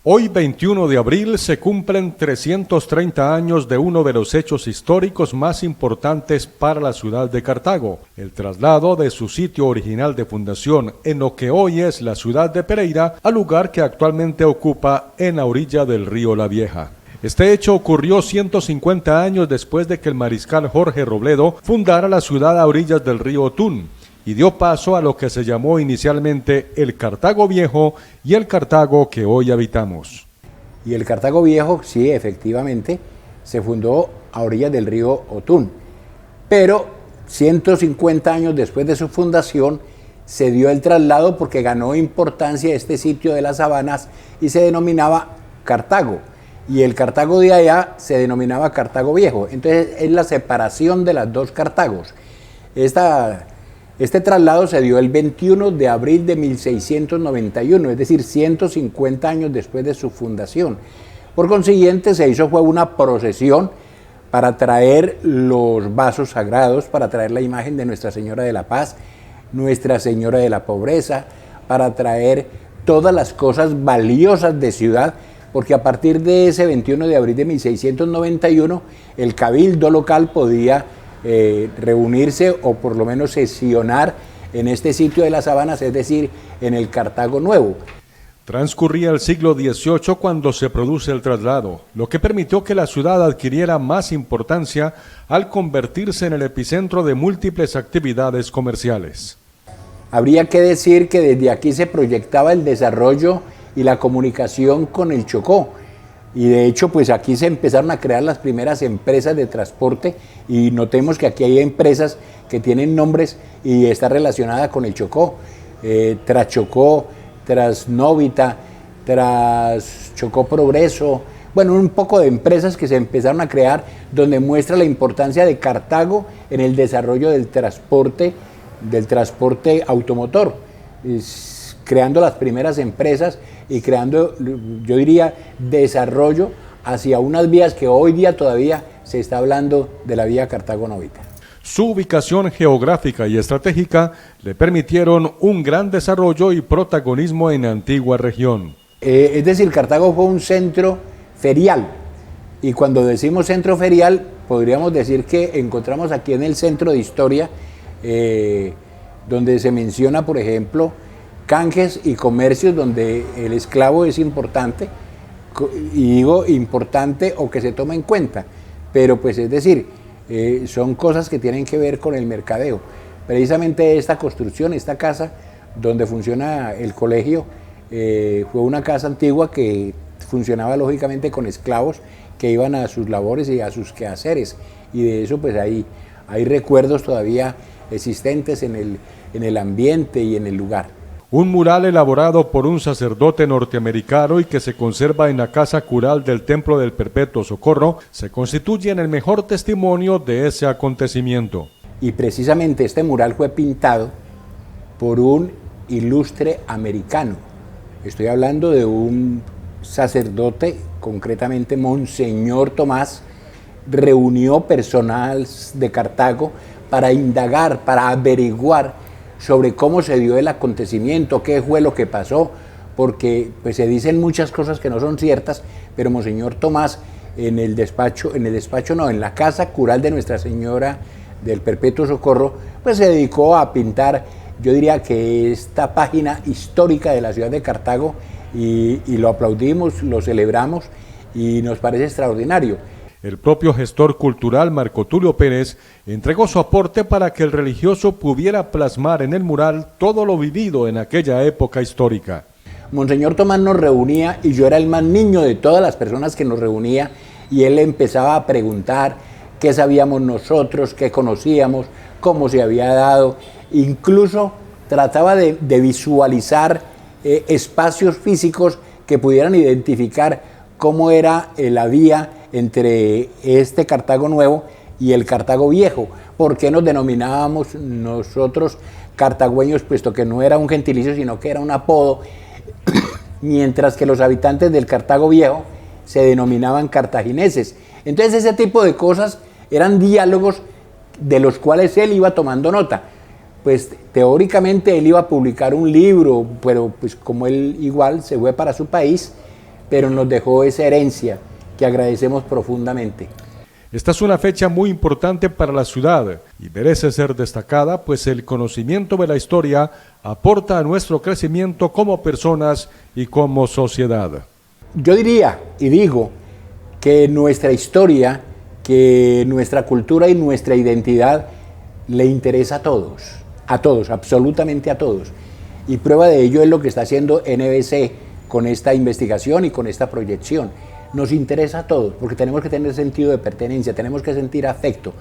Hoy, 21 de abril, se cumplen 330 años de uno de los hechos históricos más importantes para la ciudad de Cartago, el traslado de su sitio original de fundación en lo que hoy es la ciudad de Pereira al lugar que actualmente ocupa en la orilla del río La Vieja. Este hecho ocurrió 150 años después de que el mariscal Jorge Robledo fundara la ciudad a orillas del río Otún y dio paso a lo que se llamó inicialmente el Cartago Viejo y el Cartago que hoy habitamos. Y el Cartago Viejo, sí, efectivamente, se fundó a orillas del río Otún, pero 150 años después de su fundación se dio el traslado porque ganó importancia este sitio de las sabanas y se denominaba Cartago, y el Cartago de allá se denominaba Cartago Viejo. Entonces es la separación de las dos Cartagos. Este traslado se dio el 21 de abril de 1691, es decir, 150 años después de su fundación. Por consiguiente, fue una procesión para traer los vasos sagrados, para traer la imagen de Nuestra Señora de la Paz, Nuestra Señora de la Pobreza, para traer todas las cosas valiosas de ciudad, porque a partir de ese 21 de abril de 1691, el cabildo local podía reunirse o por lo menos sesionar en este sitio de las sabanas, es decir, en el Cartago Nuevo. Transcurría el siglo XVIII cuando se produce el traslado, lo que permitió que la ciudad adquiriera más importancia al convertirse en el epicentro de múltiples actividades comerciales. Habría que decir que desde aquí se proyectaba el desarrollo y la comunicación con el Chocó. Y de hecho, pues aquí se empezaron a crear las primeras empresas de transporte y notemos que aquí hay empresas que tienen nombres y está relacionada con el Chocó. Traschocó, Trasnóvita, Chocó Progreso, bueno, un poco de empresas que se empezaron a crear donde muestra la importancia de Cartago en el desarrollo del transporte automotor, creando las primeras empresas y creando, yo diría, desarrollo hacia unas vías que hoy día todavía se está hablando de la vía Cartago-Novita. Su ubicación geográfica y estratégica le permitieron un gran desarrollo y protagonismo en la antigua región. Es decir, Cartago fue un centro ferial, y cuando decimos centro ferial, podríamos decir que encontramos aquí en el centro de historia, donde se menciona, por ejemplo, canjes y comercios donde el esclavo es importante, y digo importante o que se toma en cuenta, pero pues es decir, son cosas que tienen que ver con el mercadeo. Precisamente esta construcción, esta casa donde funciona el colegio, fue una casa antigua que funcionaba lógicamente con esclavos que iban a sus labores y a sus quehaceres, y de eso pues hay recuerdos todavía existentes en el ambiente y en el lugar. Un mural elaborado por un sacerdote norteamericano y que se conserva en la casa cural del Templo del Perpetuo Socorro se constituye en el mejor testimonio de ese acontecimiento. Y precisamente este mural fue pintado por un ilustre americano. Estoy hablando de un sacerdote, concretamente Monseñor Tomás, reunió personal de Cartago para indagar, para averiguar sobre cómo se dio el acontecimiento, qué fue lo que pasó, porque pues se dicen muchas cosas que no son ciertas, pero Monseñor Tomás en la casa cural de Nuestra Señora del Perpetuo Socorro, pues se dedicó a pintar, yo diría que esta página histórica de la ciudad de Cartago, y lo aplaudimos, lo celebramos y nos parece extraordinario. El propio gestor cultural Marco Tulio Pérez entregó su aporte para que el religioso pudiera plasmar en el mural todo lo vivido en aquella época histórica. Monseñor Tomás nos reunía y yo era el más niño de todas las personas que nos reunía, y él empezaba a preguntar qué sabíamos nosotros, qué conocíamos, cómo se había dado, incluso trataba de visualizar espacios físicos que pudieran identificar cómo era la vía entre este Cartago Nuevo y el Cartago Viejo. ¿Por qué nos denominábamos nosotros cartagüeños? Puesto que no era un gentilicio, sino que era un apodo, mientras que los habitantes del Cartago Viejo se denominaban cartagineses. Entonces ese tipo de cosas eran diálogos de los cuales él iba tomando nota. Pues teóricamente él iba a publicar un libro, pero pues como él igual se fue para su país, pero nos dejó esa herencia que agradecemos profundamente. Esta es una fecha muy importante para la ciudad y merece ser destacada, pues el conocimiento de la historia aporta a nuestro crecimiento como personas y como sociedad. Yo diría y digo que nuestra historia, que nuestra cultura y nuestra identidad le interesa a todos, absolutamente a todos. Y prueba de ello es lo que está haciendo NBC con esta investigación y con esta proyección. Nos interesa a todos, porque tenemos que tener sentido de pertenencia, tenemos que sentir afecto,